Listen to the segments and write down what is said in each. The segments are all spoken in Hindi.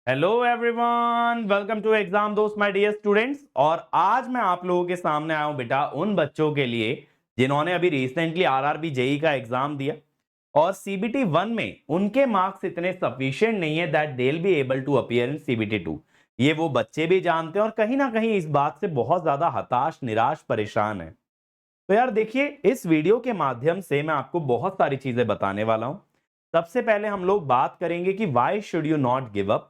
Hello everyone, welcome to exam दोस्त माय डियर स्टूडेंट्स। और आज मैं आप लोगों के सामने आया हूं बेटा उन बच्चों के लिए जिन्होंने अभी रिसेंटली आरआरबी जेई का एग्जाम दिया और सीबीटी 1 में उनके मार्क्स इतने सफिशिएंट नहीं है that they will be able to appear in CBT 2। ये वो बच्चे भी जानते हैं और कहीं ना कहीं इस बात से बहुत ज्यादा हताश, निराश, परेशान है। तो यार देखिए, इस वीडियो के माध्यम से मैं आपको बहुत सारी चीजें बताने वाला हूं। सबसे पहले हम लोग बात करेंगे कि why should you not give up,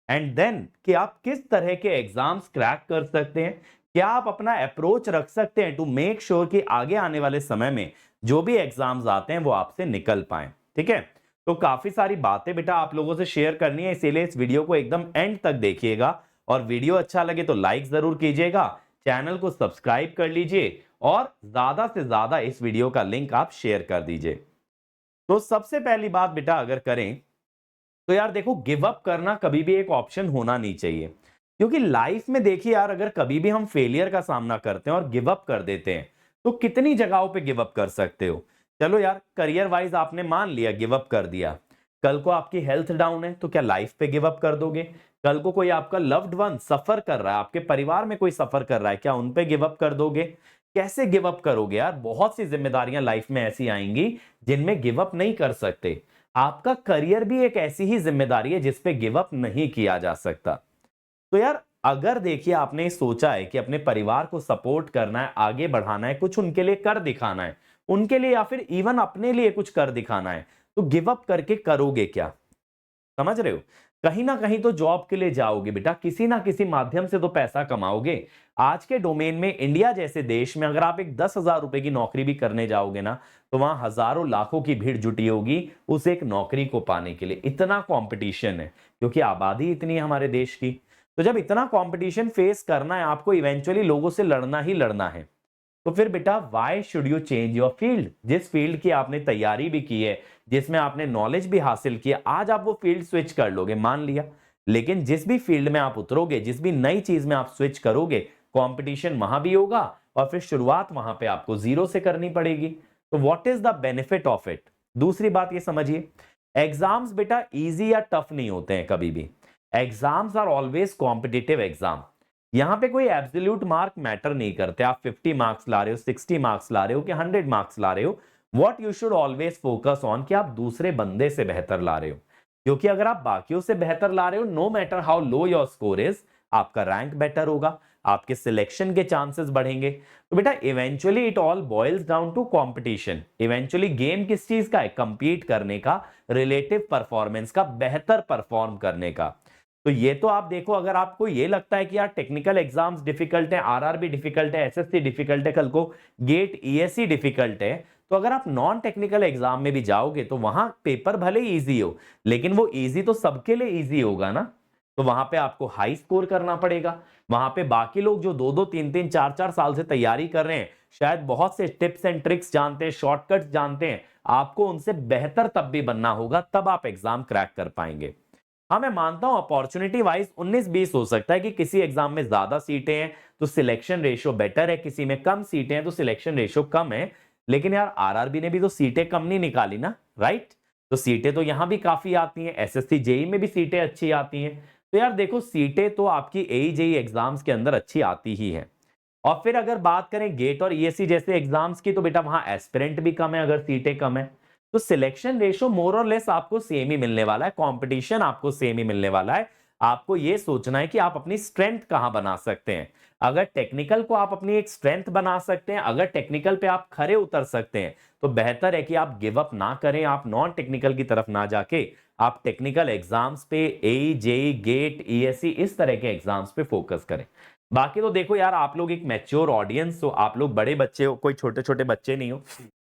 and then कि आप किस तरह के एग्जाम्स क्रैक कर सकते हैं, क्या आप अपना अप्रोच रख सकते हैं टू मेक श्योर कि आगे आने वाले समय में जो भी एग्जाम्स आते हैं वो आपसे निकल पाए। ठीक है, तो काफी सारी बातें बेटा आप लोगों से शेयर करनी है, इसीलिए इस वीडियो को एकदम एंड तक देखिएगा। और वीडियो अच्छा लगे तो लाइक जरूर कीजिएगा, चैनल को सब्सक्राइब कर लीजिए और ज्यादा से ज्यादा इस वीडियो का लिंक आप शेयर कर दीजिए। तो सबसे पहली बात बेटा अगर करें तो यार देखो, गिव अप करना कभी भी एक ऑप्शन होना नहीं चाहिए, क्योंकि लाइफ में देखिए यार, अगर कभी भी हम फेलियर का सामना करते हैं और गिव अप कर देते हैं तो कितनी जगहों पे गिव अप कर सकते हो। चलो यार, करियर वाइज आपने मान लिया गिव अप कर दिया, कल को आपकी हेल्थ डाउन है तो क्या लाइफ पे गिव अप कर दोगे? कल को कोई आपका लव्ड वन सफर कर रहा है, आपके परिवार में कोई सफर कर रहा है, क्या उन पे गिव अप कर दोगे? कैसे गिव अप करोगे यार? बहुत सी जिम्मेदारियां लाइफ में ऐसी आएंगी जिनमें गिव अप नहीं कर सकते। आपका करियर भी एक ऐसी ही जिम्मेदारी है जिस पे गिव अप नहीं किया जा सकता। तो यार अगर देखिए आपने सोचा है कि अपने परिवार को सपोर्ट करना है, आगे बढ़ाना है, कुछ उनके लिए कर दिखाना है, उनके लिए या फिर इवन अपने लिए कुछ कर दिखाना है, तो गिव अप करके करोगे क्या? समझ रहे हो? कहीं ना कहीं तो जॉब के लिए जाओगे बेटा, किसी ना किसी माध्यम से तो पैसा कमाओगे। आज के डोमेन में इंडिया जैसे देश में अगर आप एक 10,000 रुपए की नौकरी भी करने जाओगे ना, तो वहां हजारों लाखों की भीड़ जुटी होगी उस एक नौकरी को पाने के लिए। इतना कंपटीशन है क्योंकि आबादी इतनी है हमारे देश की। तो जब इतना कंपटीशन फेस करना है आपको, इवेंचुअली लोगों से लड़ना ही लड़ना है, तो फिर बेटा why should you change your field? जिस फील्ड की आपने तैयारी भी की है, जिसमें आपने नॉलेज भी हासिल किया, आज आप वो फील्ड स्विच कर लोगे, मान लिया। लेकिन जिस भी फील्ड में आप उतरोगे, जिस भी नई चीज में आप स्विच करोगे, कंपटीशन वहां भी होगा और फिर शुरुआत वहां पे आपको जीरो से करनी पड़ेगी। तो what is the benefit of it? दूसरी बात ये समझिए, एग्जाम्स बेटा इजी या टफ नहीं होते हैं कभी भी। Exams are always competitive exam. यहां पे कोई एब्सोल्यूट मार्क मैटर नहीं करते, आप 50 मार्क्स ला रहे हो, 60 मार्क्स ला रहे हो कि 100 मार्क्स ला रहे हो। What you should always focus on कि आप दूसरे बंदे से बेहतर ला रहे हो, क्योंकि अगर आप बाकियों से बेहतर ला रहे हो, no matter how low your score is, आपका रैंक बेटर होगा, आपके सिलेक्शन के चांसेस बढ़ेंगे। तो बेटा eventually it all boils down to competition. Eventually game किस चीज का है? कंपीट करने का, रिलेटिव परफॉर्मेंस का, बेहतर परफॉर्म करने का। तो ये तो आप देखो, अगर आपको ये लगता है कि यार टेक्निकल एग्जाम्स डिफिकल्ट है, आरआरबी डिफिकल्ट है, एसएससी डिफिकल्ट है, कल को गेट ईएससी डिफिकल्ट है, तो अगर आप नॉन टेक्निकल एग्जाम में भी जाओगे तो वहां पेपर भले ही इजी हो, लेकिन वो इजी तो सबके लिए इजी होगा ना। तो वहां पे आपको हाई स्कोर करना पड़ेगा। वहां पे बाकी लोग जो 2-2, 3-3, 4-4 साल से तैयारी कर रहे हैं, शायद बहुत से टिप्स एंड ट्रिक्स जानते हैं, शॉर्टकट्स जानते हैं, आपको उनसे बेहतर तब भी बनना होगा, तब आप एग्जाम क्रैक कर पाएंगे। हाँ, मैं मानता हूं अपॉर्चुनिटी वाइज 19-20 हो सकता है कि किसी एग्जाम में ज्यादा सीटें हैं तो सिलेक्शन रेशियो बेटर है, किसी में कम सीटें हैं तो सिलेक्शन रेशियो कम है। लेकिन यार आरआरबी ने भी तो सीटें कम नहीं निकाली ना, राइट? तो सीटें तो यहां भी काफी आती हैं, एसएससी जेई में भी सीटें अच्छी आती हैं। तो यार देखो, सीटें तो आपकी एई जेई एग्जाम्स के अंदर अच्छी आती ही है। और फिर अगर बात करें गेट और ईएससी जैसे एग्जाम्स की, तो बेटा वहां एस्पिरेंट भी कम है अगर सीटें कम है। तो सिलेक्शन रेशियो मोर और लेस आपको सेम ही मिलने वाला है, कंपटीशन आपको सेम ही मिलने वाला है। आपको यह सोचना है कि आप अपनी स्ट्रेंथ कहां बना सकते हैं। अगर टेक्निकल को आप अपनी एक स्ट्रेंथ बना सकते हैं, अगर टेक्निकल पे आप खरे उतर सकते हैं, तो बेहतर है कि आप गिव अप ना करें, आप नॉन टेक्निकल की तरफ ना जाके आप टेक्निकल एग्जाम्स पे, एई जेई गेट ईएससी इस तरह के एग्जाम्स पे फोकस करें। बाकी तो देखो यार, आप लोग एक मैच्योर ऑडियंस हो, आप लोग बड़े बच्चे हो, कोई छोटे छोटे बच्चे नहीं हो,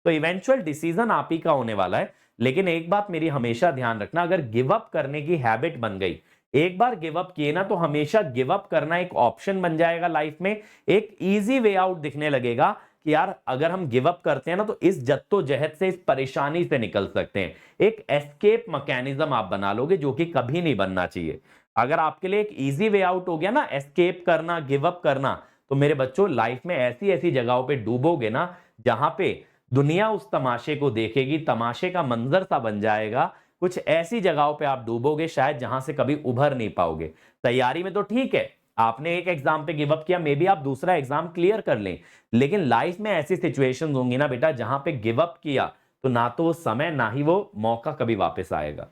तो इवेंचुअल डिसीजन आप ही का होने वाला है। लेकिन एक बात मेरी हमेशा ध्यान रखना, अगर गिव अप करने की हैबिट बन गई, एक बार गिव अप किए ना, तो हमेशा गिव अप करना एक ऑप्शन बन जाएगा लाइफ में, एक इजी वे आउट दिखने लगेगा कि यार अगर हम गिव अप करते हैं ना, तो इस जद्दोजहद से, इस परेशानी से निकल सकते हैं। एक एस्केप मैकेनिज्म आप बना लोगे, जो कि कभी नहीं बनना चाहिए। अगर आपके लिए एक इजी वे आउट हो गया ना एस्केप करना, गिव अप करना, तो मेरे बच्चों लाइफ में ऐसी ऐसी जगहों पे डूबोगे ना, जहां पे दुनिया उस तमाशे को देखेगी, तमाशे का मंजर सा बन जाएगा, कुछ ऐसी जगहों पे आप डूबोगे शायद जहां से कभी उभर नहीं पाओगे। तैयारी में तो ठीक है, आपने एक एग्जाम पे गिव अप किया, मे बी आप दूसरा एग्जाम क्लियर कर लें, लेकिन लाइफ में ऐसी सिचुएशंस होंगी ना बेटा जहां पे गिव अप किया तो ना तो वो समय ना ही वो मौका कभी वापस आएगा।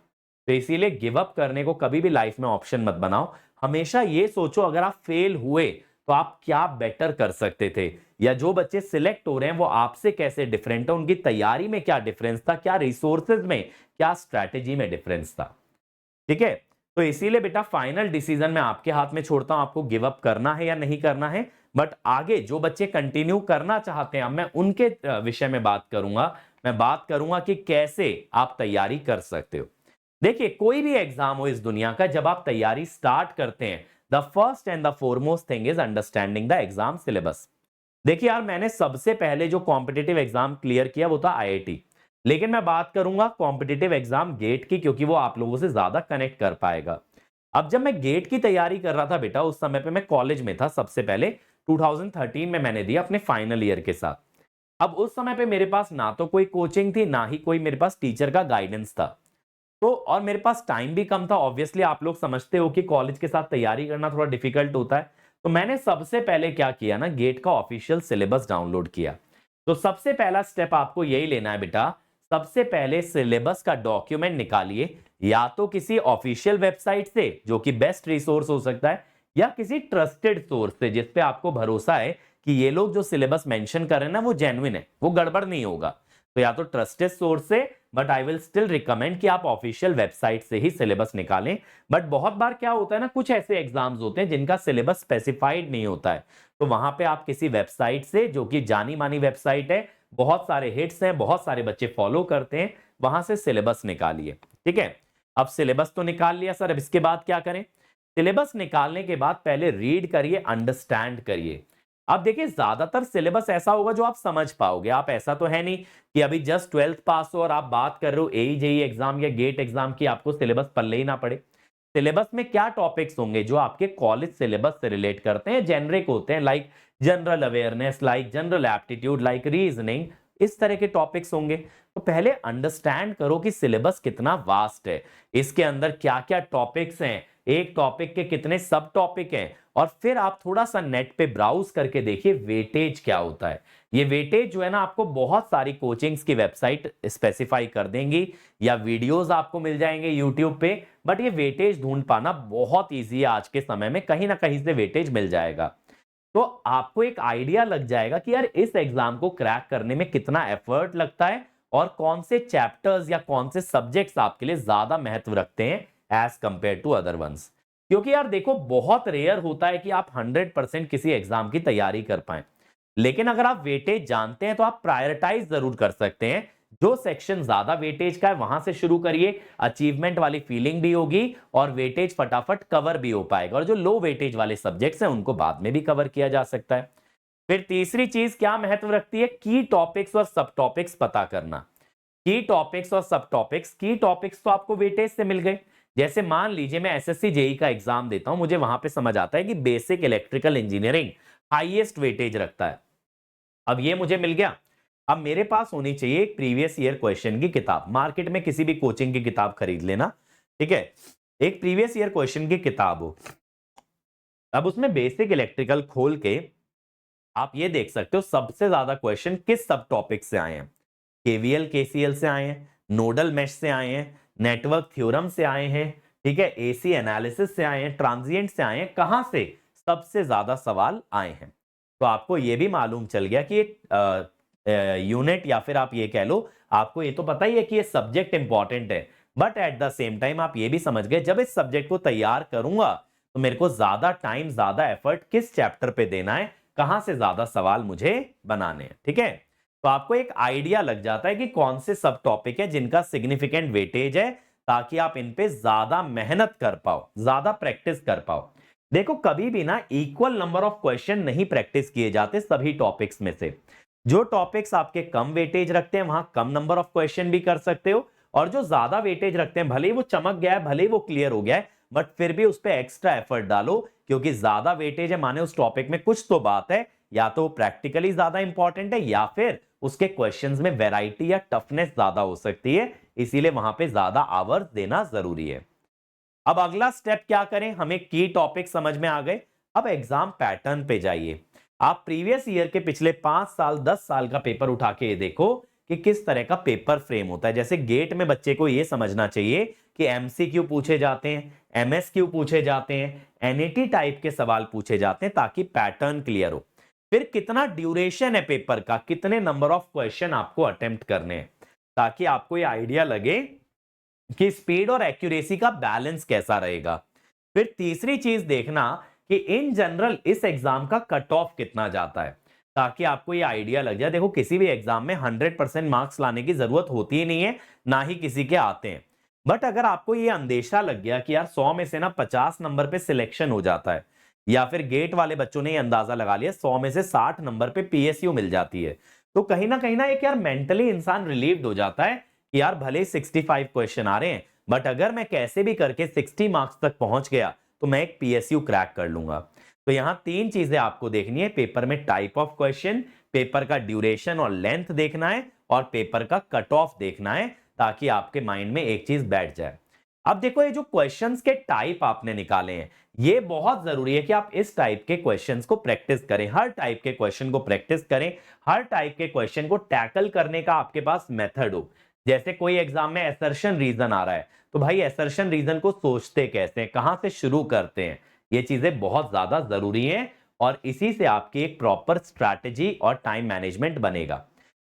तो इसीलिए गिव अप करने को कभी भी लाइफ में ऑप्शन मत बनाओ। हमेशा ये सोचो अगर आप फेल हुए तो आप क्या बेटर कर सकते थे, या जो बच्चे सिलेक्ट हो रहे हैं वो आपसे कैसे डिफरेंट है, उनकी तैयारी में क्या डिफरेंस था, क्या रिसोर्सेज में, क्या स्ट्रैटेजी में डिफरेंस था। ठीक है, तो इसीलिए बेटा फाइनल डिसीजन मैं आपके हाथ में छोड़ता हूं, आपको गिव अप करना है या नहीं करना है। बट आगे जो बच्चे कंटिन्यू करना चाहते हैं, अब मैं उनके विषय में बात करूंगा। मैं बात करूंगा कि कैसे आप तैयारी कर सकते हो। देखिए, कोई भी एग्जाम हो इस दुनिया का, जब आप तैयारी स्टार्ट करते हैं, the first and the foremost thing is understanding the exam syllabus. देखिए यार, मैंने सबसे पहले जो कॉम्पिटिटिव एग्जाम क्लियर किया वो था आईआईटी, लेकिन मैं बात करूंगा कॉम्पिटिटिव एग्जाम गेट की, क्योंकि वो आप लोगों से ज्यादा कनेक्ट कर पाएगा। अब जब मैं गेट की तैयारी कर रहा था बेटा, उस समय पे मैं कॉलेज में था। सबसे पहले 2013 में मैंने दिया अपने फाइनल ईयर के साथ। अब उस समय पे मेरे पास ना तो कोई कोचिंग थी, ना ही कोई मेरे पास टीचर का गाइडेंस था। तो और मेरे पास टाइम भी कम था। ऑब्वियसली आप लोग समझते हो कि कॉलेज के साथ तैयारी करना थोड़ा डिफिकल्ट होता है। तो मैंने सबसे पहले क्या किया ना, गेट का ऑफिशियल सिलेबस डाउनलोड किया। तो सबसे पहला स्टेप आपको यही लेना है बेटा, सबसे पहले सिलेबस का डॉक्यूमेंट निकालिए, या तो किसी ऑफिशियल वेबसाइट से जो कि बेस्ट रिसोर्स हो सकता है, या किसी ट्रस्टेड सोर्स से जिस पे आपको भरोसा है कि ये लोग जो सिलेबस मेंशन कर रहे हैं ना वो जेन्युइन है, वो गड़बड़ नहीं होगा। तो या तो ट्रस्टेड सोर्स से, but I will still recommend कि आप ऑफिशियल वेबसाइट से ही सिलेबस निकालें। बट बहुत बार क्या होता है ना, कुछ ऐसे एग्जाम्स होते हैं जिनका सिलेबस स्पेसिफाइड नहीं होता है, तो वहां पे आप किसी वेबसाइट से, जो कि जानी मानी वेबसाइट है, बहुत सारे हिट्स हैं, बहुत सारे बच्चे फॉलो करते हैं, वहां से सिलेबस निकालिए। ठीक है, अब सिलेबस तो निकाल लिया सर, अब इसके बाद क्या करें? सिलेबस निकालने के बाद पहले रीड करिए, अंडरस्टैंड करिए। अब देखिए, ज्यादातर सिलेबस ऐसा होगा जो आप समझ पाओगे। आप ऐसा तो है नहीं कि अभी जस्ट 12th पास हो और आप बात कर रहे हो एई जेई एग्जाम या गेट एग्जाम की, आपको सिलेबस पल्ले ही ना पड़े। सिलेबस में क्या टॉपिक्स होंगे जो आपके कॉलेज सिलेबस से रिलेट करते हैं, जेनरिक होते हैं, like general awareness, like general aptitude, like reasoning, इस तरह के टॉपिक्स होंगे। तो पहले अंडरस्टैंड करो कि सिलेबस कितना वास्ट है, इसके अंदर क्या क्या टॉपिक्स हैं, एक टॉपिक के कितने सब टॉपिक हैं, और फिर आप थोड़ा सा नेट पे ब्राउज करके देखिए वेटेज क्या होता है। ये वेटेज जो है ना, आपको बहुत सारी कोचिंग्स की वेबसाइट स्पेसिफाई कर देंगी, या वीडियोस आपको मिल जाएंगे यूट्यूब पे। बट ये वेटेज ढूंढ पाना बहुत ईजी है आज के समय में, कहीं ना कहीं से वेटेज मिल जाएगा। तो आपको एक आइडिया लग जाएगा कि यार इस एग्जाम को क्रैक करने में कितना एफर्ट लगता है, और कौन से चैप्टर्स या कौन से सब्जेक्ट्स आपके लिए ज्यादा महत्व रखते हैं as compare to other ones. क्योंकि यार देखो, बहुत रेयर होता है कि आप 100% किसी एग्जाम की तैयारी कर पाए, लेकिन अगर आप वेटेज जानते हैं तो आप प्रायोरिटाइज जरूर कर सकते हैं। जो सेक्शन ज्यादा वेटेज का है वहां से शुरू करिए, अचीवमेंट वाली फीलिंग भी होगी और वेटेज फटाफट कवर भी हो पाएगा, और जो लो वेटेज वाले सब्जेक्ट्स हैं उनको बाद में भी कवर किया जा सकता है। फिर तीसरी चीज क्या महत्व रखती है, की टॉपिक्स और सब टॉपिक्स पता करना। की टॉपिक्स और सब टॉपिक्स, की टॉपिक्स तो आपको वेटेज से मिल गए। जैसे मान लीजिए मैं एसएससी जेई का एग्जाम देता हूं, मुझे वहां पे समझ आता है कि basic electrical engineering highest weightage रखता है। अब ये मुझे मिल गया। अब मेरे पास होनी चाहिए एक प्रीवियस ईयर क्वेश्चन की किताब। मार्केट में किसी भी कोचिंग की किताब खरीद लेना, ठीक है, एक प्रीवियस ईयर क्वेश्चन की किताब हो। अब उसमें बेसिक इलेक्ट्रिकल खोल के आप ये देख सकते हो सबसे ज्यादा क्वेश्चन किस सब टॉपिक से आए हैं। केवीएल केसीएल से आए हैं, नोडल मेश से आए हैं, नेटवर्क थ्योरम से आए हैं, ठीक है, एसी एनालिसिस से आए हैं, ट्रांजिएंट से आए हैं, कहां से सबसे ज्यादा सवाल आए हैं। तो आपको यह भी मालूम चल गया कि यूनिट, या फिर आप ये कह लो, आपको ये तो पता ही है कि ये सब्जेक्ट इंपॉर्टेंट है, but at the same time आप ये भी समझ गए जब इस सब्जेक्ट को तैयार करूंगा तो मेरे को ज्यादा टाइम, ज्यादा एफर्ट किस चैप्टर पे देना है, कहां से ज्यादा सवाल मुझे बनाने हैं। ठीक है, तो आपको एक आइडिया लग जाता है कि कौन से सब टॉपिक है जिनका सिग्निफिकेंट वेटेज है, ताकि आप इन पे ज्यादा मेहनत कर पाओ, ज्यादा प्रैक्टिस कर पाओ। देखो, कभी भी ना इक्वल नंबर ऑफ क्वेश्चन नहीं प्रैक्टिस किए जाते सभी टॉपिक्स में से। जो टॉपिक्स आपके कम वेटेज रखते हैं वहां कम नंबर ऑफ क्वेश्चन भी कर सकते हो, और जो ज्यादा वेटेज रखते हैं, भले ही वो चमक गया है, भले ही वो क्लियर हो गया है, बट फिर भी उस पर एक्स्ट्रा एफर्ट डालो, क्योंकि ज्यादा वेटेज है माने उस टॉपिक में कुछ तो बात है, या तो प्रैक्टिकली ज्यादा इंपॉर्टेंट है, या फिर उसके क्वेश्चंस में वैरायटी या टफनेस ज्यादा हो सकती है, इसीलिए वहां पे ज्यादा आवर्स देना जरूरी है। अब अगला स्टेप क्या करें, हमें की टॉपिक समझ में आ गए। अब एग्जाम पैटर्न पे जाइए। आप प्रीवियस ईयर के पिछले 5 साल 10 साल का पेपर उठा के ये देखो कि किस तरह का पेपर फ्रेम होता है। जैसे गेट में बच्चे को ये समझना चाहिए कि एमसीक्यू पूछे जाते हैं, एमएसक्यू पूछे जाते हैं, एनईटी टाइप के सवाल पूछे जाते हैं, ताकि पैटर्न क्लियर हो। फिर कितना ड्यूरेशन है पेपर का, कितने नंबर ऑफ क्वेश्चन आपको अटेम्प्ट करने हैं, ताकि आपको ये आइडिया लगे कि स्पीड और एक्यूरेसी का बैलेंस कैसा रहेगा। फिर तीसरी चीज देखना कि इन जनरल इस एग्जाम का कट ऑफ कितना जाता है, ताकि आपको ये आइडिया लग जाए। देखो किसी भी एग्जाम में 100% मार्क्स लाने की जरूरत होती ही नहीं है, ना ही किसी के आते हैं। बट अगर आपको ये अंदेशा लग गया कि यार 100 में से ना 50 नंबर पे सिलेक्शन हो जाता है, या फिर गेट वाले बच्चों ने ये अंदाजा लगा लिया 100 में से 60 नंबर पे पीएसयू मिल जाती है, तो कहीं ना एक यार मेंटली इंसान रिलीव्ड हो जाता है कि यार भले 65 क्वेश्चन आ रहे हैं, बट अगर मैं कैसे भी करके 60 मार्क्स तक पहुंच गया तो मैं एक पीएसयू क्रैक कर लूंगा। तो यहां 3 चीजें आपको देखनी है पेपर में, टाइप ऑफ क्वेश्चन, पेपर का ड्यूरेशन और लेंथ देखना है, और पेपर का कट ऑफ देखना है, ताकि आपके माइंड में एक चीज बैठ जाए। अब देखो ये जो क्वेश्चंस के टाइप आपने निकाले हैं, ये बहुत जरूरी है कि आप इस टाइप के क्वेश्चंस को प्रैक्टिस करें, हर टाइप के क्वेश्चन को प्रैक्टिस करें, हर टाइप के क्वेश्चन को टैकल करने का आपके पास मेथड हो। जैसे कोई एग्जाम में असर्शन रीजन आ रहा है, तो भाई असर्शन रीजन को सोचते कैसे हैं, कहां से शुरू करते हैं, ये चीजें बहुत ज्यादा जरूरी हैं, और इसी से आपकी एक प्रॉपर स्ट्रैटेजी और टाइम मैनेजमेंट बनेगा।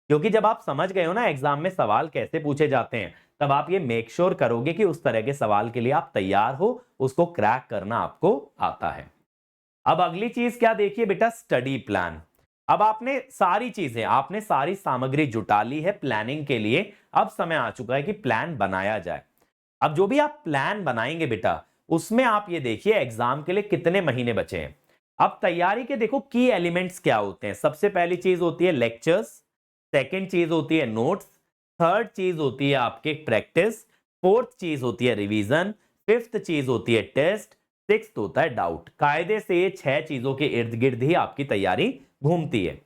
क्योंकि जब आप समझ गए हो ना एग्जाम में सवाल कैसे पूछे जाते हैं, तब आप ये मेक श्योर करोगे कि उस तरह के सवाल के लिए आप तैयार हो, उसको क्रैक करना आपको आता है। अब अगली चीज क्या देखिए बेटा, स्टडी प्लान। अब आपने सारी चीजें, आपने सारी सामग्री जुटा ली है प्लानिंग के लिए, अब समय आ चुका है कि प्लान बनाया जाए। अब जो भी आप प्लान बनाएंगे बेटा, उसमें आप ये देखिए एग्जाम के लिए कितने महीने बचे हैं। अब तैयारी के देखो की एलिमेंट्स क्या होते हैं। सबसे पहली चीज होती है लेक्चर्स, सेकंड चीज होती है नोट्स, थर्ड चीज होती है आपके प्रैक्टिस, फोर्थ चीज होती है रिवीजन, फिफ्थ चीज होती है टेस्ट, सिक्स्थ होता है डाउट। कायदे से ये 6 चीजों के इर्द गिर्द ही आपकी तैयारी घूमती है।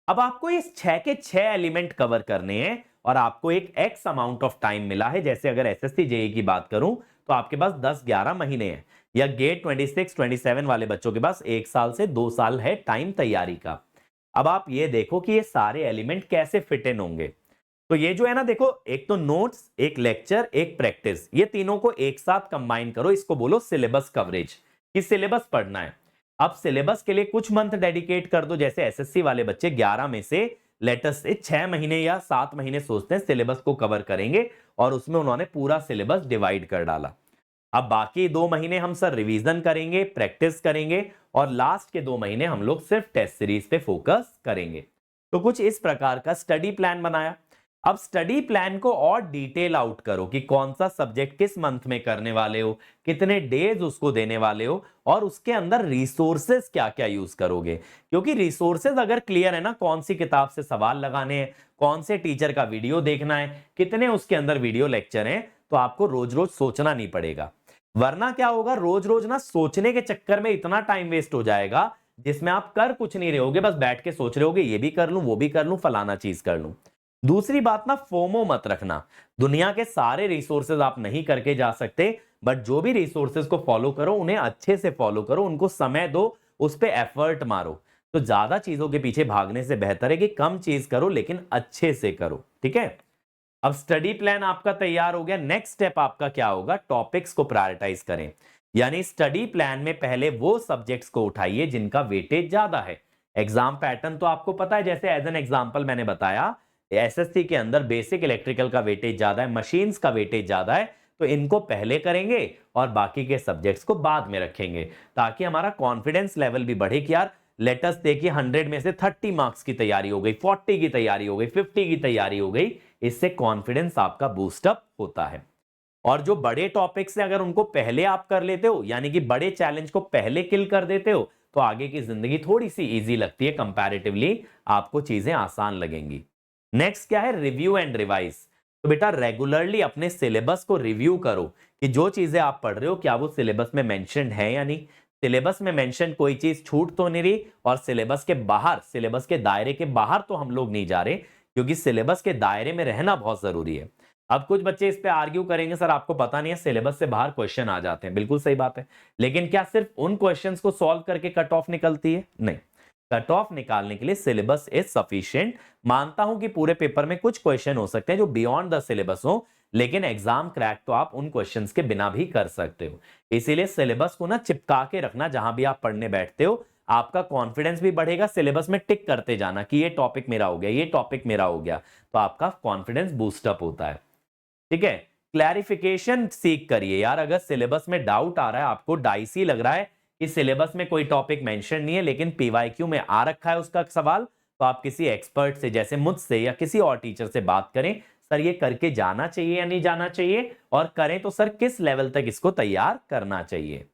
अब आपको इस 6 के 6 एलिमेंट कवर करने हैं, और आपको एक एक्स अमाउंट ऑफ टाइम मिला है। जैसे अगर एसएससी जेई की बात करूं तो आपके पास 10-11 महीने हैं, या गेट 26-27 वाले बच्चों के पास 1 साल से 2 साल है टाइम तैयारी का। अब आप ये देखो कि ये सारे एलिमेंट कैसे फिट इन होंगे। तो ये जो है ना देखो, एक तो नोट्स, एक लेक्चर, एक प्रैक्टिस, ये तीनों को एक साथ कंबाइन करो, इसको बोलो सिलेबस कवरेज, कि सिलेबस पढ़ना है। अब सिलेबस के लिए कुछ मंथ डेडिकेट कर दो। जैसे एसएससी वाले बच्चे 11 में से लेटेस्ट से 6 महीने या 7 महीने सोचते हैं सिलेबस को कवर करेंगे, और उसमें उन्होंने पूरा सिलेबस डिवाइड कर डाला। अब बाकी 2 महीने हम सर रिवीजन करेंगे, प्रैक्टिस करेंगे, और लास्ट के 2 महीने हम लोग सिर्फ टेस्ट सीरीज पे फोकस करेंगे। तो कुछ इस प्रकार का स्टडी प्लान बनाया। अब स्टडी प्लान को और डिटेल आउट करो कि कौन सा सब्जेक्ट किस मंथ में करने वाले हो, कितने डेज उसको देने वाले हो, और उसके अंदर रिसोर्सेज क्या क्या यूज करोगे। क्योंकि रिसोर्सेज अगर क्लियर है ना, कौन सी किताब से सवाल लगाने हैं, कौन से टीचर का वीडियो देखना है, कितने उसके अंदर वीडियो लेक्चर हैं, तो आपको रोज रोज सोचना नहीं पड़ेगा। वरना क्या होगा, रोज रोज ना सोचने के चक्कर में इतना टाइम वेस्ट हो जाएगा, जिसमें आप कर कुछ नहीं रहोगे, बस बैठ के सोच रहे होगे ये भी कर लूं, वो भी कर लूं, फलाना चीज कर लूं। दूसरी बात ना, फोमो मत रखना। दुनिया के सारे रिसोर्सेज आप नहीं करके जा सकते, बट जो भी रिसोर्सेज को फॉलो करो उन्हें अच्छे से फॉलो करो, उनको समय दो, उस पर एफर्ट मारो। तो ज्यादा चीजों के पीछे भागने से बेहतर है कि कम चीज करो लेकिन अच्छे से करो। ठीक है, अब स्टडी प्लान आपका तैयार हो गया। नेक्स्ट स्टेप आपका क्या होगा, टॉपिक्स को प्रायोरिटाइज करें। यानी स्टडी प्लान में पहले वो सब्जेक्ट्स को उठाइए जिनका वेटेज ज्यादा है। एग्जाम पैटर्न तो आपको पता है, जैसे एज एन एग्जांपल मैंने बताया, एसएससी के अंदर बेसिक इलेक्ट्रिकल का वेटेज ज्यादा है, मशीन्स का वेटेज ज्यादा है, तो इनको पहले करेंगे और बाकी के सब्जेक्ट्स को बाद में रखेंगे, ताकि हमारा कॉन्फिडेंस लेवल भी बढ़े कि यार लेटेस्ट देखिए 100 में से 30 मार्क्स की तैयारी हो गई, 40 की तैयारी हो गई, 50 की तैयारी हो गई। इससे कॉन्फिडेंस आपका बूस्टअप होता है। और जो बड़े टॉपिक्स हैं अगर उनको पहले आप कर लेते हो, यानी कि बड़े चैलेंज को पहले किल कर देते हो, तो आगे की जिंदगी थोड़ी सी इजी लगती है, कंपैरेटिवली आपको चीजें आसान लगेंगी। नेक्स्ट क्या है, रिव्यू एंड रिवाइज। तो बेटा रेगुलरली अपने सिलेबस को रिव्यू करो कि जो चीजें आप पढ़ रहे हो क्या वो सिलेबस में मेंशन्ड है या नहीं। सिलेबस में मेंशन कोई चीज छूट तो नहीं रही, और सिलेबस के बाहर, सिलेबस के दायरे के बाहर तो हम लोग नहीं जा रहे, क्योंकि सिलेबस के दायरे में रहना बहुत जरूरी है। अब कुछ बच्चे इस पे आर्ग्यू करेंगे, सर आपको पता नहीं है सिलेबस से बाहर क्वेश्चन आ जाते हैं। बिल्कुल सही बात है, लेकिन क्या सिर्फ उन क्वेश्चंस को सॉल्व करके कट ऑफ निकलती है? नहीं, कट ऑफ निकालने के लिए सिलेबस इज सफिशिएंट। मानता हूं कि पूरे पेपर में कुछ क्वेश्चन हो सकते हैं जो बियॉन्ड द सिलेबस हो, लेकिन एग्जाम क्रैक तो आप उन क्वेश्चंस के बिना भी कर सकते हो। इसीलिए सिलेबस को ना चिपका के रखना, जहां भी आप पढ़ने बैठते हो आपका कॉन्फिडेंस भी बढ़ेगा। सिलेबस में टिक करते जाना कि ये टॉपिक मेरा हो गया, ये टॉपिक मेरा हो गया, तो आपका कॉन्फिडेंस बूस्टअप होता है। ठीक है, क्लैरिफिकेशन सीख करिए यार। अगर सिलेबस में डाउट आ रहा है, आपको डाइसी लग रहा है कि सिलेबस में कोई टॉपिक मेंशन नहीं है लेकिन पीवाईक्यू में आ रखा है उसका सवाल, तो आप किसी एक्सपर्ट से, जैसे मुझसे या किसी और टीचर से बात करें, सर ये करके जाना चाहिए या नहीं जाना चाहिए, और करें तो सर किस लेवल तक इसको तैयार करना चाहिए।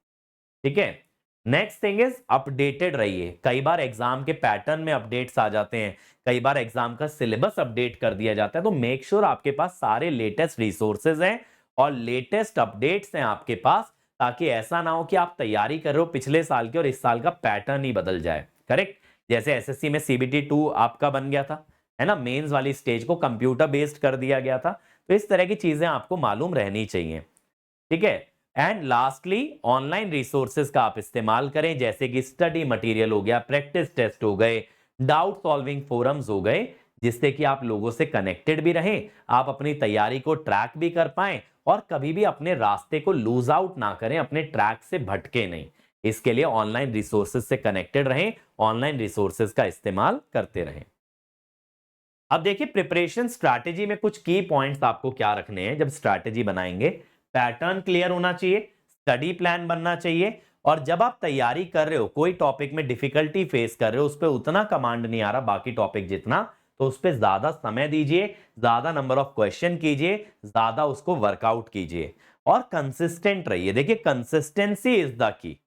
ठीक है, नेक्स्ट थिंग इज अपडेटेड रहिए। कई बार एग्जाम के पैटर्न में अपडेट्स आ जाते हैं, कई बार एग्जाम का सिलेबस अपडेट कर दिया जाता है, तो मेक श्योर आपके पास सारे लेटेस्ट रिसोर्सेज हैं और लेटेस्ट अपडेट्स हैं आपके पास, ताकि ऐसा ना हो कि आप तैयारी कर रहे हो पिछले साल के और इस साल का पैटर्न ही बदल जाए। करेक्ट, जैसे एसएससी में सीबीटी 2 आपका बन गया था, है ना, मेंस वाली स्टेज को कंप्यूटर बेस्ड कर दिया गया था। तो इस तरह की चीजें आपको मालूम रहनी चाहिए। ठीक है, एंड लास्टली ऑनलाइन रिसोर्सेज का आप इस्तेमाल करें, जैसे कि स्टडी मटेरियल हो गया, प्रैक्टिस टेस्ट हो गए, डाउट सॉल्विंग फोरम्स हो गए, जिससे कि आप लोगों से कनेक्टेड भी रहें, आप अपनी तैयारी को ट्रैक भी कर पाएं और कभी भी अपने रास्ते को लूज आउट ना करें, अपने ट्रैक से भटके नहीं। इसके लिए ऑनलाइन रिसोर्सेज से कनेक्टेड रहें, ऑनलाइन रिसोर्सेज का इस्तेमाल करते रहें। अब देखिए, प्रिपरेशन स्ट्रैटेजी में कुछ की पॉइंट्स आपको क्या रखने हैं जब स्ट्रैटेजी बनाएंगे। पैटर्न क्लियर होना चाहिए, स्टडी प्लान बनना चाहिए, और जब आप तैयारी कर रहे हो, कोई टॉपिक में डिफिकल्टी फेस कर रहे हो, उस पर उतना कमांड नहीं आ रहा बाकी टॉपिक जितना, तो उस पर ज्यादा समय दीजिए, ज्यादा नंबर ऑफ क्वेश्चन कीजिए, ज्यादा उसको वर्कआउट कीजिए और कंसिस्टेंट रहिए। देखिए, कंसिस्टेंसी इज द की।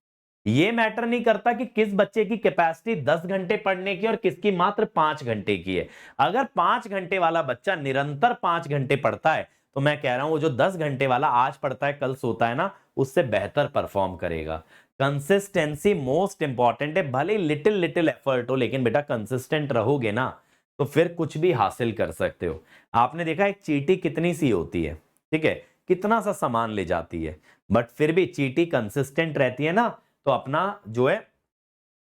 ये मैटर नहीं करता कि किस बच्चे की कैपेसिटी 10 घंटे पढ़ने की और किसकी मात्र 5 घंटे की है। अगर 5 घंटे वाला बच्चा निरंतर 5 घंटे पढ़ता है, तो मैं कह रहा हूं वो जो 10 घंटे वाला आज पढ़ता है कल सोता है ना, उससे बेहतर परफॉर्म करेगा। कंसिस्टेंसी मोस्ट इंपॉर्टेंट है। भले लिटिल लिटिल एफर्ट हो, लेकिन बेटा कंसिस्टेंट रहोगे ना तो फिर कुछ भी हासिल कर सकते हो। आपने देखा एक चींटी कितनी सी होती है, ठीक है, कितना सा सामान ले जाती है, बट फिर भी चींटी कंसिस्टेंट रहती है ना, तो अपना जो है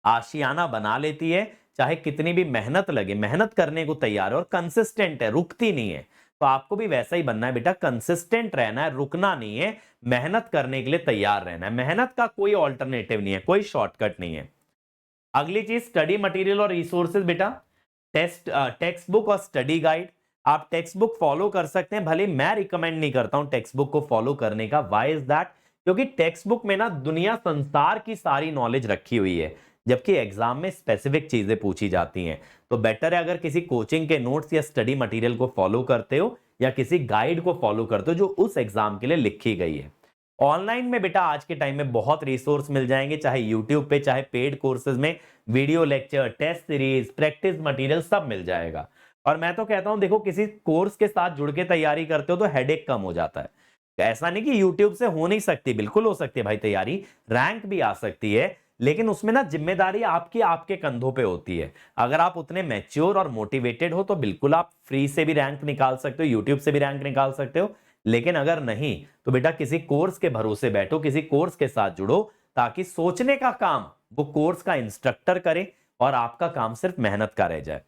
आशियाना बना लेती है। चाहे कितनी भी मेहनत लगे, मेहनत करने को तैयार है और कंसिस्टेंट है, रुकती नहीं है। तो आपको भी वैसा ही बनना है बेटा, कंसिस्टेंट रहना है, रुकना नहीं है, मेहनत करने के लिए तैयार रहना है। मेहनत का कोई ऑल्टरनेटिव नहीं है, कोई शॉर्टकट नहीं है। अगली चीज, स्टडी मटेरियल और रिसोर्सेज। बेटा टेक्स्ट बुक और स्टडी गाइड, आप टेक्स्ट बुक फॉलो कर सकते हैं, भले मैं रिकमेंड नहीं करता हूं टेक्स्ट बुक को फॉलो करने का। Why is that? क्योंकि टेक्स्ट बुक में ना दुनिया संसार की सारी नॉलेज रखी हुई है, जबकि एग्जाम में स्पेसिफिक चीजें पूछी जाती हैं। तो बेटर है अगर किसी कोचिंग के नोट्स या स्टडी मटेरियल को फॉलो करते हो या किसी गाइड को फॉलो करते हो जो उस एग्जाम के लिए लिखी गई है। ऑनलाइन में बेटा आज के टाइम में बहुत रिसोर्स मिल जाएंगे, चाहे यूट्यूब पे, चाहे पेड कोर्सेज में, video lecture, test series, practice material सब मिल जाएगा। और मैं तो कहता हूं, देखो किसी कोर्स के साथ जुड़ के तैयारी करते हो तो हेडेक कम हो जाता है। ऐसा नहीं कि यूट्यूब से हो नहीं सकती, बिल्कुल हो सकती है भाई तैयारी, रैंक भी आ सकती है, लेकिन उसमें ना जिम्मेदारी आपकी आपके कंधों पे होती है। अगर आप उतने मैच्योर और मोटिवेटेड हो तो बिल्कुल आप फ्री से भी रैंक निकाल सकते हो, यूट्यूब से भी रैंक निकाल सकते हो। लेकिन अगर नहीं तो बेटा किसी कोर्स के भरोसे बैठो, किसी कोर्स के साथ जुड़ो, ताकि सोचने का काम वो कोर्स का इंस्ट्रक्टर करे और आपका काम सिर्फ मेहनत का रह जाए।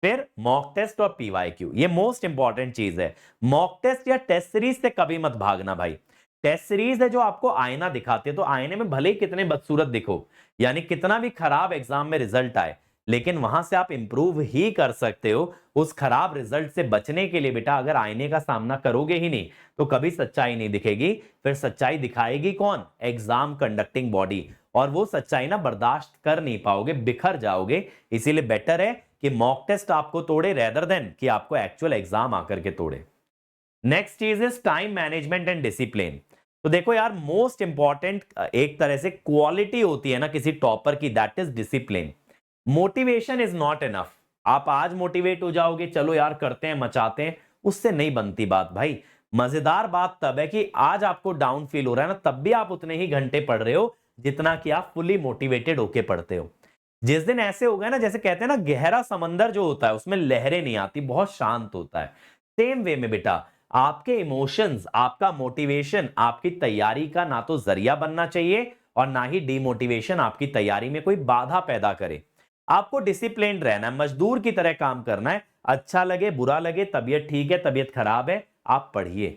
फिर मॉक टेस्ट और पीवाईक्यू, ये मोस्ट इंपॉर्टेंट चीज है। मॉक टेस्ट या टेस्ट सीरीज से कभी मत भागना भाई। टेस्ट सीरीज है जो आपको आईना दिखाते हैं, तो आईने में भले ही कितने बदसूरत दिखो, यानी कितना भी खराब एग्जाम में रिजल्ट आए, लेकिन वहां से आप इंप्रूव ही कर सकते हो। उस खराब रिजल्ट से बचने के लिए बेटा अगर आईने का सामना करोगे ही नहीं तो कभी सच्चाई नहीं दिखेगी। फिर सच्चाई दिखाएगी कौन? एग्जाम कंडक्टिंग बॉडी, और वो सच्चाई ना बर्दाश्त कर नहीं पाओगे, बिखर जाओगे। इसीलिए बेटर है कि मॉक टेस्ट आपको तोड़े रेदर देन कि आपको एक्चुअल एग्जाम आकर के तोड़े। नेक्स्ट चीज is time management and discipline. तो देखो यार, मोस्ट इंपॉर्टेंट एक तरह से क्वालिटी होती है ना किसी टॉपर की, that is discipline. Motivation is not enough. आप आज मोटिवेट हो जाओगे, चलो यार करते हैं, मचाते हैं, उससे नहीं बनती बात भाई। मजेदार बात तब है कि आज आपको डाउन फील हो रहा है ना, तब भी आप उतने ही घंटे पढ़ रहे हो जितना कि आप फुली मोटिवेटेड होके पढ़ते हो। जिस दिन ऐसे हो गए ना, जैसे कहते हैं ना गहरा समंदर जो होता है उसमें लहरें नहीं आती, बहुत शांत होता है, सेम वे में बेटा आपके इमोशंस, आपका मोटिवेशन आपकी तैयारी का ना तो जरिया बनना चाहिए और ना ही डिमोटिवेशन आपकी तैयारी में कोई बाधा पैदा करे। आपको डिसिप्लिन्ड रहना है, मजदूर की तरह काम करना है, अच्छा लगे बुरा लगे, तबीयत ठीक है तबीयत खराब है, आप पढ़िए।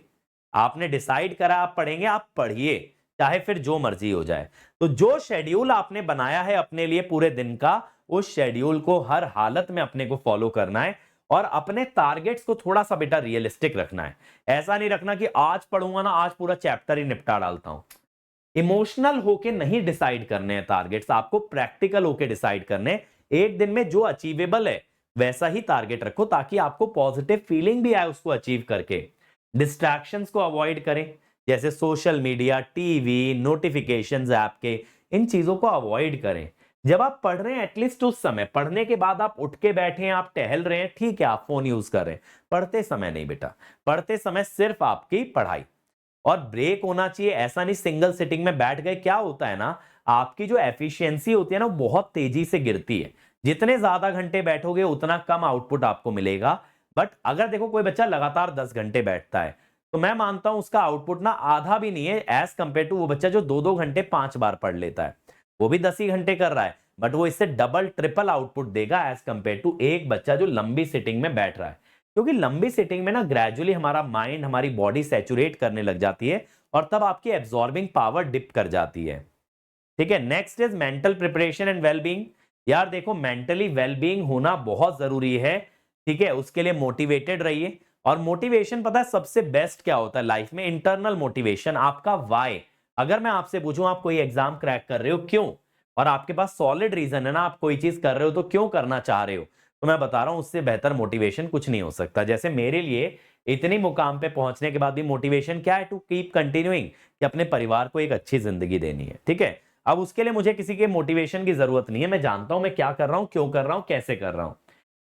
आपने डिसाइड करा आप पढ़ेंगे, आप पढ़िए, चाहे फिर जो मर्जी हो जाए। तो जो शेड्यूल आपने बनाया है अपने लिए पूरे दिन का, उस शेड्यूल को हर हालत में अपने को फॉलो करना है और अपने टारगेट्स को थोड़ा सा बेटा रियलिस्टिक रखना है। ऐसा नहीं रखना कि आज पढ़ूंगा ना, आज पूरा चैप्टर ही निपटा डालता हूं। इमोशनल होके नहीं डिसाइड करने हैं टारगेट्स, आपको प्रैक्टिकल होके डिसाइड करने हैं। एक दिन में जो अचीवेबल है वैसा ही टारगेट रखो, ताकि आपको पॉजिटिव फीलिंग भी आए उसको अचीव करके। डिस्ट्रैक्शंस को अवॉइड करें, जैसे social media, TV, notifications app के, इन चीजों को अवॉइड करें। जब आप पढ़ रहे हैं एटलीस्ट उस समय, पढ़ने के बाद आप उठ के बैठे हैं, आप टहल रहे हैं, ठीक है आप फोन यूज कर रहे हैं, पढ़ते समय नहीं बेटा। पढ़ते समय सिर्फ आपकी पढ़ाई, और ब्रेक होना चाहिए। ऐसा नहीं सिंगल सिटिंग में बैठ गए, क्या होता है ना आपकी जो एफिशिएंसी होती है ना बहुत तेजी से गिरती है। जितने ज्यादा घंटे बैठोगे उतना कम आउटपुट आपको मिलेगा। बट अगर देखो कोई बच्चा लगातार 10 घंटे बैठता है, तो मैं मानता हूं उसका आउटपुट ना आधा भी नहीं है एज कंपेयर टू वो बच्चा जो 2-2 घंटे 5 बार पढ़ लेता है। वो भी 10 ही घंटे कर रहा है, बट वो इससे डबल ट्रिपल आउटपुट देगा एज कंपेयर टू एक बच्चा जो लंबी सिटिंग में बैठ रहा है। क्योंकि लंबी सिटिंग में ना ग्रेजुअली हमारा माइंड, हमारी बॉडी सैचुरेट करने लग जाती है और तब आपकी एब्जॉर्बिंग पावर डिप कर जाती है। ठीक है, next is mental preparation and wellbeing. यार देखो मेंटली वेलबींग होना बहुत जरूरी है। ठीक है, उसके लिए मोटिवेटेड रहिए। और मोटिवेशन पता है सबसे बेस्ट क्या होता है लाइफ में? इंटरनल मोटिवेशन, आपका वाई। अगर मैं आपसे पूछूं आप कोई एग्जाम क्रैक कर रहे हो क्यों, और आपके पास सॉलिड रीजन है ना, आप कोई चीज कर रहे हो तो क्यों करना चाह रहे हो, तो मैं बता रहा हूं उससे बेहतर मोटिवेशन कुछ नहीं हो सकता। जैसे मेरे लिए इतनी मुकाम पे पहुंचने के बाद भी मोटिवेशन क्या है? टू कीप कंटिन्यूइंग, कि अपने परिवार को एक अच्छी जिंदगी देनी है। ठीक है, अब उसके लिए मुझे किसी के मोटिवेशन की जरूरत नहीं है, मैं जानता हूं मैं क्या कर रहा हूं, क्यों कर रहा हूं, कैसे कर रहा हूं।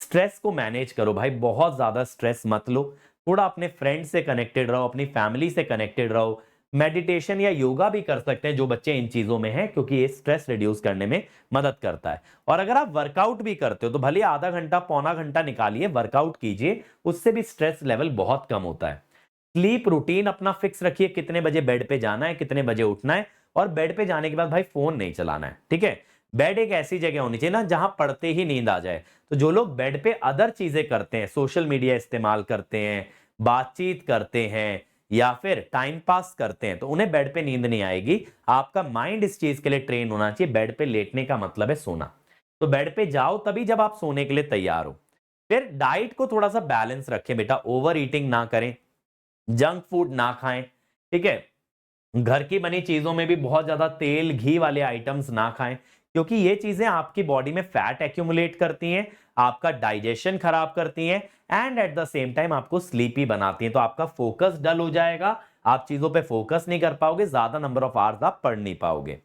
स्ट्रेस को मैनेज करो भाई, बहुत ज्यादा स्ट्रेस मत लो। थोड़ा अपने फ्रेंड से कनेक्टेड रहो, अपनी फैमिली से कनेक्टेड रहो। मेडिटेशन या योगा भी कर सकते हैं जो बच्चे इन चीजों में हैं, क्योंकि ये स्ट्रेस रिड्यूस करने में मदद करता है। और अगर आप वर्कआउट भी करते हो तो भले आधा घंटा पौना घंटा निकालिए, वर्कआउट कीजिए, उससे भी स्ट्रेस लेवल बहुत कम होता है। स्लीप रूटीन अपना फिक्स रखिए, कितने बजे बेड पे जाना है, कितने बजे उठना है, और बेड पे जाने के बाद भाई फोन नहीं चलाना है। ठीक है, बेड एक ऐसी जगह होनी चाहिए ना जहां पढ़ते ही नींद आ जाए। तो जो लोग बेड पे अदर चीजें करते हैं, सोशल मीडिया इस्तेमाल करते हैं, बातचीत करते हैं या फिर टाइम पास करते हैं, तो उन्हें बेड पे नींद नहीं आएगी। आपका माइंड इस चीज के लिए ट्रेन होना चाहिए, बेड पे लेटने का मतलब है सोना। तो बेड पे जाओ तभी जब आप सोने के लिए तैयार हो। फिर डाइट को थोड़ा सा बैलेंस रखें बेटा, ओवर ईटिंग ना करें, जंक फूड ना खाएं। ठीक है, घर की बनी चीजों में भी बहुत ज्यादा तेल घी वाले आइटम्स ना खाएं, क्योंकि ये चीजें आपकी बॉडी में फैट एक्यूमुलेट करती हैं, आपका डाइजेशन खराब करती हैं, and at the same time आपको स्लीपी बनाती हैं। तो आपका फोकस डल हो जाएगा, आप चीजों पे फोकस नहीं कर पाओगे, ज्यादा नंबर ऑफ आवर्स आप पढ़ नहीं पाओगे।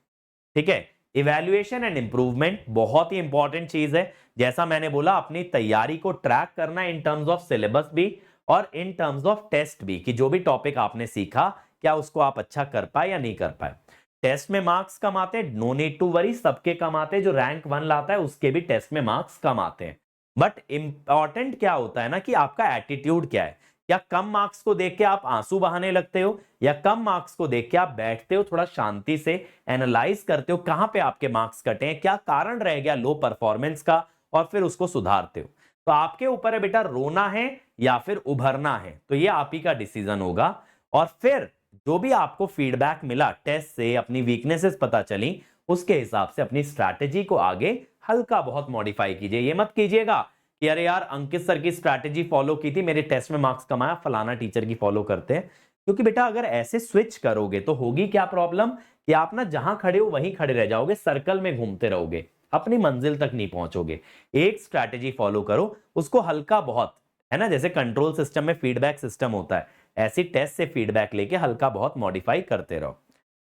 ठीक है, इवैल्यूएशन एंड इंप्रूवमेंट बहुत ही इंपॉर्टेंट चीज है। जैसा मैंने बोला अपनी तैयारी को ट्रैक करना इन टर्म्स ऑफ सिलेबस भी और इन टर्म्स ऑफ टेस्ट भी, कि जो भी टॉपिक आपने सीखा क्या उसको आप अच्छा कर पाए या नहीं कर पाए। टेस्ट में मार्क्स कम आते हैं, नो नीड टू वरी, सबके कम आते हैं। जो रैंक 1 लाता है उसके भी टेस्ट में मार्क्स कम आते हैं। बट इंपॉर्टेंट क्या होता है ना कि आपका एटीट्यूड क्या है। क्या कम मार्क्स को देख के आप आंसू बहाने लगते हो, या कम मार्क्स को देख के आप बैठते हो, थोड़ा शांति से एनालाइज करते हो कहां पे आपके मार्क्स कटे हैं, क्या कारण रह गया लो परफॉर्मेंस का, और फिर उसको सुधारते हो। तो आपके ऊपर है बेटा रोना है या फिर उभरना है, तो ये आप ही का डिसीजन होगा। और फिर जो भी आपको फीडबैक मिला टेस्ट से, अपनी वीकनेसेस पता चली, उसके हिसाब से अपनी स्ट्रैटेजी को आगे हल्का बहुत मॉडिफाई कीजिए। ये मत कीजिएगा कि अरे यार अंकित सर की स्ट्रैटेजी फॉलो की थी, मेरे टेस्ट में मार्क्स कमाया, फलाना टीचर की फॉलो करते हैं। क्योंकि बेटा अगर ऐसे स्विच करोगे तो होगी क्या प्रॉब्लम, कि आप ना जहां खड़े हो वहीं खड़े रह जाओगे, सर्कल में घूमते रहोगे, अपनी मंजिल तक नहीं पहुंचोगे। एक स्ट्रैटेजी फॉलो करो, उसको हल्का बहुत, है ना, जैसे कंट्रोल सिस्टम में फीडबैक सिस्टम होता है, ऐसी टेस्ट से फीडबैक लेके हल्का बहुत मॉडिफाई करते रहो।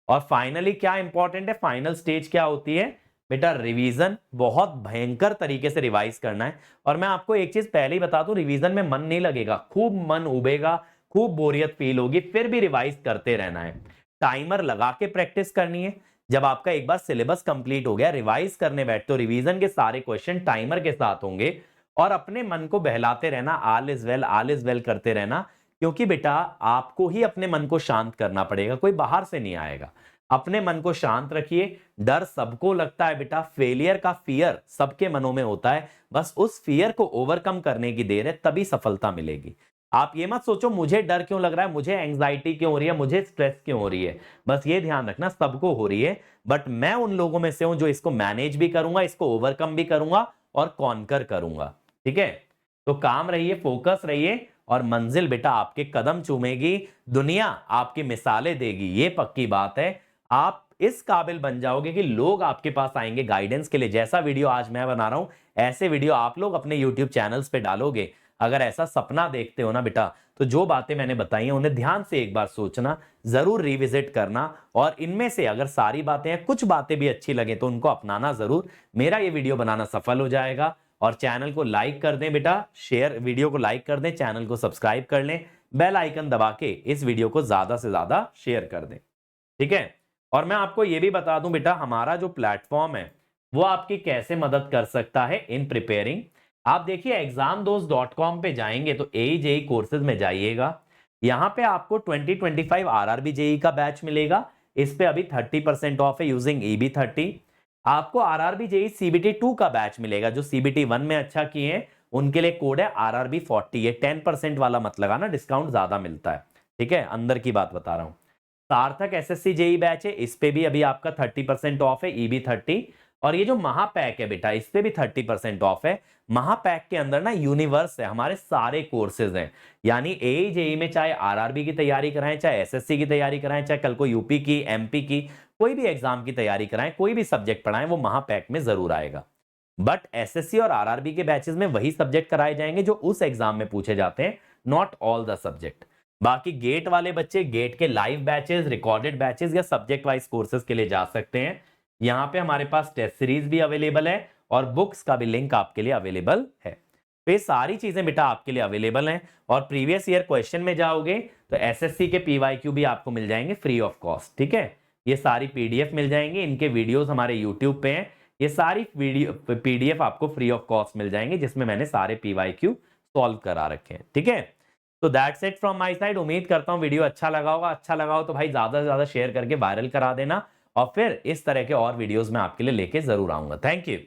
और फाइनली क्या इंपॉर्टेंट है, फाइनल स्टेज क्या होती है बेटा? रिवीजन। बहुत भयंकर तरीके से रिवाइज करना है। और मैं आपको एक चीज पहले ही बता दूं, रिवीजन में मन नहीं लगेगा, खूब मन उबेगा, खूब बोरियत फील होगी, फिर भी रिवाइज करते रहना है। टाइमर लगा के प्रैक्टिस करनी है। जब आपका एक बार सिलेबस कंप्लीट हो गया, रिवाइज करने बैठते हो, रिवीजन के सारे क्वेश्चन टाइमर के साथ होंगे और अपने मन को बहलाते रहना, ऑल इज वेल करते रहना, क्योंकि बेटा आपको ही अपने मन को शांत करना पड़ेगा, कोई बाहर से नहीं आएगा। अपने मन को शांत रखिए। डर सबको लगता है बेटा, फेलियर का फियर सबके मनों में होता है, बस उस फियर को ओवरकम करने की देर है, तभी सफलता मिलेगी। आप ये मत सोचो मुझे डर क्यों लग रहा है, मुझे एंजाइटी क्यों हो रही है, मुझे स्ट्रेस क्यों हो रही है। बस ये ध्यान रखना सबको हो रही है, बट मैं उन लोगों में से हूं जो इसको मैनेज भी करूंगा, इसको ओवरकम भी करूंगा और कॉन्कर करूंगा। ठीक है, तो काम रहिए, फोकस रहिए और मंजिल बेटा आपके कदम चूमेगी, दुनिया आपकी मिसालें देगी, ये पक्की बात है। आप इस काबिल बन जाओगे कि लोग आपके पास आएंगे गाइडेंस के लिए। जैसा वीडियो आज मैं बना रहा हूं, ऐसे वीडियो आप लोग अपने YouTube चैनल्स पे डालोगे। अगर ऐसा सपना देखते हो ना बेटा, तो जो बातें मैंने बताई हैं उन्हें ध्यान से एक बार सोचना, जरूर रिविजिट करना, और इनमें से अगर सारी बातें हैं, कुछ बातें भी अच्छी लगे तो उनको अपनाना जरूर। मेरा ये वीडियो बनाना सफल हो जाएगा। और चैनल को लाइक कर दें बेटा, शेयर, वीडियो को लाइक कर दें, चैनल को सब्सक्राइब कर लें, बेल आइकन दबा के इस वीडियो को ज्यादा से ज्यादा शेयर कर दें। ठीक है, और मैं आपको यह भी बता दूं बेटा, हमारा जो प्लेटफॉर्म है वो आपकी कैसे मदद कर सकता है इन प्रिपेयरिंग। आप देखिए examdost.com पे जाएंगे तो AE JEE कोर्सेज में जाइएगा। यहां पे आपको 2025 RRB JEE का बैच मिलेगा। इस पे अभी 30% ऑफ है यूजिंग EB30। आपको RRB JEE CBT 2 का बैच मिलेगा। जो CBT 1 में अच्छा किए हैं उनके लिए कोड है RRB 40। ये 10% वाला मत लगाना, डिस्काउंट ज्यादा मिलता है। ठीक है, अंदर की बात बता रहा हूं। सार्थक SSC JEE बैच है, इस पे भी अभी आपका 30% ऑफ है, EB30। और ये जो महापैक है बेटा, इस पे भी 30% ऑफ है। महापैक के अंदर ना यूनिवर्स है, हमारे सारे कोर्सेज हैं। यानी AE JEE में चाहे RRB की तैयारी कराएं, चाहे SSC की तैयारी कराएं, चाहे कल को यूपी की, MP की, कोई भी एग्जाम की तैयारी कराएं, कोई भी सब्जेक्ट पढ़ाएं, वो महापैक में जरूर आएगा। बट SSC और RRB के बैचेस में वही सब्जेक्ट कराए जाएंगे जो उस एग्जाम में पूछे जाते हैं, नॉट ऑल द सब्जेक्ट। बाकी गेट वाले बच्चे गेट के लाइव बैचेस, रिकॉर्डेड बैचेस या सब्जेक्ट वाइज कोर्सेज के लिए जा सकते हैं। यहाँ पे हमारे पास टेस्ट सीरीज भी अवेलेबल है और बुक्स का भी लिंक आपके लिए अवेलेबल है। तो ये सारी चीजें बेटा आपके लिए अवेलेबल हैं। और प्रीवियस ईयर क्वेश्चन में जाओगे तो SSC के PYQ भी आपको मिल जाएंगे फ्री ऑफ कॉस्ट। ठीक है, ये सारी PDF मिल जाएंगे, इनके वीडियोस हमारे यूट्यूब पे हैं। ये सारी वीडियो PDF आपको फ्री ऑफ कॉस्ट मिल जाएंगे, जिसमें मैंने सारे PYQ सॉल्व करा रखे हैं। ठीक है, तो that's it from my side. उम्मीद करता हूं वीडियो अच्छा लगा होगा। अच्छा लगा हो तो भाई ज्यादा से ज्यादा शेयर करके वायरल करा देना, और फिर इस तरह के और वीडियोस मैं आपके लिए लेके जरूर आऊंगा। Thank you.